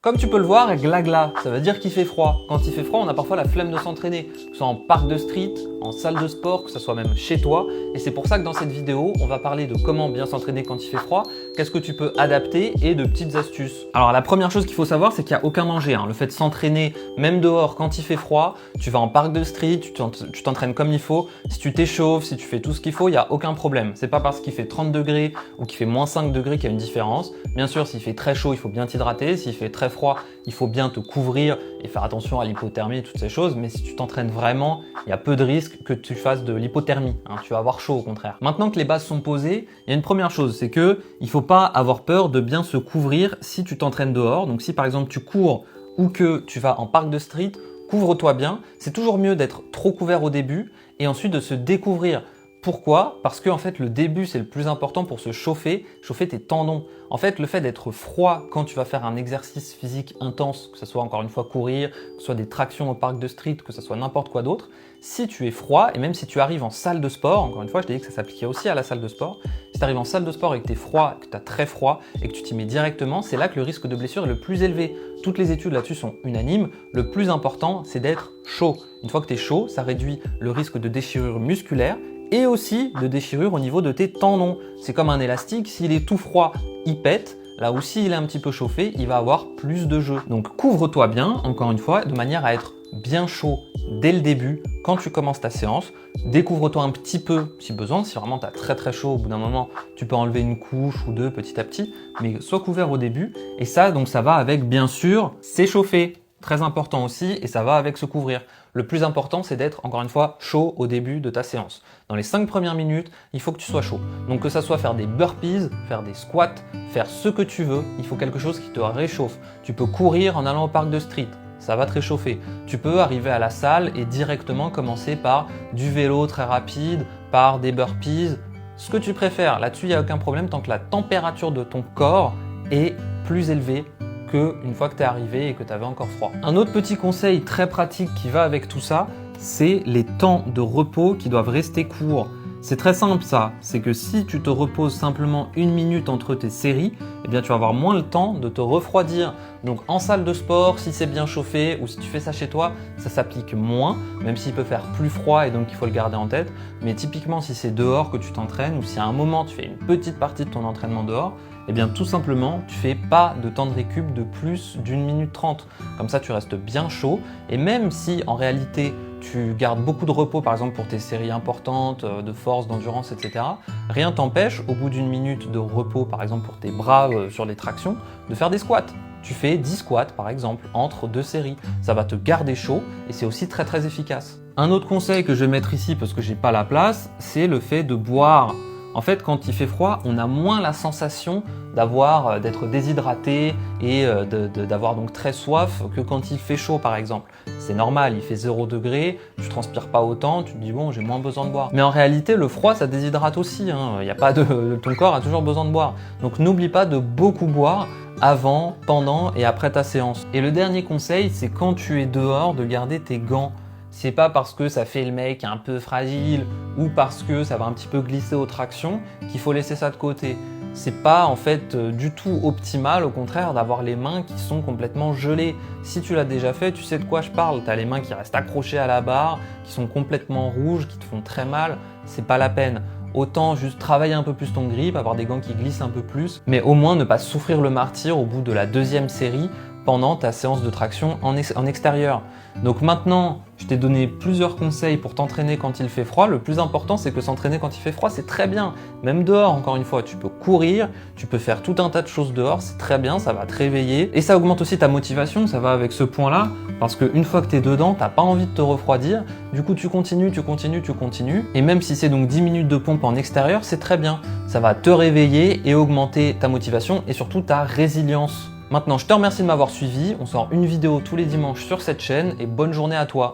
Comme tu peux le voir, glagla, ça veut dire qu'il fait froid. Quand il fait froid, on a parfois la flemme de s'entraîner, que ce soit en parc de street, en salle de sport, que ce soit même chez toi. Et c'est pour ça que dans cette vidéo, on va parler de comment bien s'entraîner quand il fait froid, qu'est-ce que tu peux adapter et de petites astuces. Alors la première chose qu'il faut savoir, c'est qu'il n'y a aucun danger. Le fait de s'entraîner, même dehors, quand il fait froid, tu vas en parc de street, tu t'entraînes comme il faut. Si tu t'échauffes, si tu fais tout ce qu'il faut, il n'y a aucun problème. C'est pas parce qu'il fait 30 degrés ou qu'il fait moins 5 degrés qu'il y a une différence. Bien sûr, s'il fait très chaud, il faut bien t'hydrater. S'il fait très froid, il faut bien te couvrir et faire attention à l'hypothermie et toutes ces choses. Mais si tu t'entraînes vraiment, il y a peu de risques que tu fasses de l'hypothermie. Tu vas avoir chaud au contraire. Maintenant que les bases sont posées, il y a une première chose, c'est que il faut pas avoir peur de bien se couvrir si tu t'entraînes dehors. Donc si par exemple tu cours ou que tu vas en parc de street, couvre-toi bien. C'est toujours mieux d'être trop couvert au début et ensuite de se découvrir. Pourquoi? Parce que en fait, le début, c'est le plus important pour se chauffer tes tendons. En fait, le fait d'être froid quand tu vas faire un exercice physique intense, que ce soit encore une fois courir, que ce soit des tractions au parc de street, que ce soit n'importe quoi d'autre, si tu es froid, et même si tu arrives en salle de sport, encore une fois, je t'ai dit que ça s'appliquait aussi à la salle de sport, si tu arrives en salle de sport et que tu es froid, que tu as très froid et que tu t'y mets directement, c'est là que le risque de blessure est le plus élevé. Toutes les études là-dessus sont unanimes. Le plus important, c'est d'être chaud. Une fois que tu es chaud, ça réduit le risque de déchirure musculaire et aussi de déchirure au niveau de tes tendons. C'est comme un élastique, s'il est tout froid, il pète. Là où s'il est un petit peu chauffé, il va avoir plus de jeu. Donc couvre-toi bien, encore une fois, de manière à être bien chaud dès le début, quand tu commences ta séance. Découvre-toi un petit peu si besoin, si vraiment tu as très chaud, au bout d'un moment, tu peux enlever une couche ou deux petit à petit, mais sois couvert au début. Et ça, donc ça va avec, bien sûr, s'échauffer. Très important aussi, et ça va avec se couvrir. Le plus important, c'est d'être, encore une fois, chaud au début de ta séance. Dans les 5 premières minutes, il faut que tu sois chaud. Donc que ça soit faire des burpees, faire des squats, faire ce que tu veux, il faut quelque chose qui te réchauffe. Tu peux courir en allant au parc de street, ça va te réchauffer. Tu peux arriver à la salle et directement commencer par du vélo très rapide, par des burpees, ce que tu préfères. Là-dessus, il n'y a aucun problème tant que la température de ton corps est plus élevée une fois que tu es arrivé et que tu avais encore froid. Un autre petit conseil très pratique qui va avec tout ça, c'est les temps de repos qui doivent rester courts. C'est très simple ça, c'est que si tu te reposes simplement 1 minute entre tes séries, eh bien tu vas avoir moins le temps de te refroidir. Donc en salle de sport, si c'est bien chauffé ou si tu fais ça chez toi, ça s'applique moins, même s'il peut faire plus froid et donc il faut le garder en tête. Mais typiquement si c'est dehors que tu t'entraînes ou si à un moment tu fais une petite partie de ton entraînement dehors, eh bien tout simplement tu fais pas de temps de récup de plus d'1 minute 30. Comme ça tu restes bien chaud et même si en réalité tu gardes beaucoup de repos par exemple pour tes séries importantes, de force, d'endurance, etc. Rien t'empêche au bout d'1 minute de repos par exemple pour tes bras sur les tractions de faire des squats. Tu fais 10 squats par exemple entre 2 séries. Ça va te garder chaud et c'est aussi très efficace. Un autre conseil que je vais mettre ici parce que j'ai pas la place, c'est le fait de boire. En fait, quand il fait froid, on a moins la sensation d'être déshydraté et d'avoir donc très soif que quand il fait chaud par exemple. C'est normal, il fait 0 degré, tu transpires pas autant, tu te dis bon j'ai moins besoin de boire. Mais en réalité le froid ça déshydrate aussi, ton corps a toujours besoin de boire. Donc n'oublie pas de beaucoup boire avant, pendant et après ta séance. Et le dernier conseil c'est quand tu es dehors de garder tes gants. C'est pas parce que ça fait le mec un peu fragile ou parce que ça va un petit peu glisser aux tractions qu'il faut laisser ça de côté. C'est pas en fait du tout optimal, au contraire, d'avoir les mains qui sont complètement gelées. Si tu l'as déjà fait, tu sais de quoi je parle. Tu as les mains qui restent accrochées à la barre, qui sont complètement rouges, qui te font très mal. C'est pas la peine. Autant juste travailler un peu plus ton grip, avoir des gants qui glissent un peu plus, mais au moins ne pas souffrir le martyre au bout de la 2e série pendant ta séance de traction en extérieur. Donc maintenant, je t'ai donné plusieurs conseils pour t'entraîner quand il fait froid. Le plus important, c'est que s'entraîner quand il fait froid, c'est très bien. Même dehors, encore une fois, tu peux courir, tu peux faire tout un tas de choses dehors, c'est très bien, ça va te réveiller. Et ça augmente aussi ta motivation, ça va avec ce point-là, parce qu'une fois que tu es dedans, tu n'as pas envie de te refroidir. Du coup, tu continues. Et même si c'est donc 10 minutes de pompe en extérieur, c'est très bien. Ça va te réveiller et augmenter ta motivation et surtout ta résilience. Maintenant, je te remercie de m'avoir suivi. On sort une vidéo tous les dimanches sur cette chaîne et bonne journée à toi.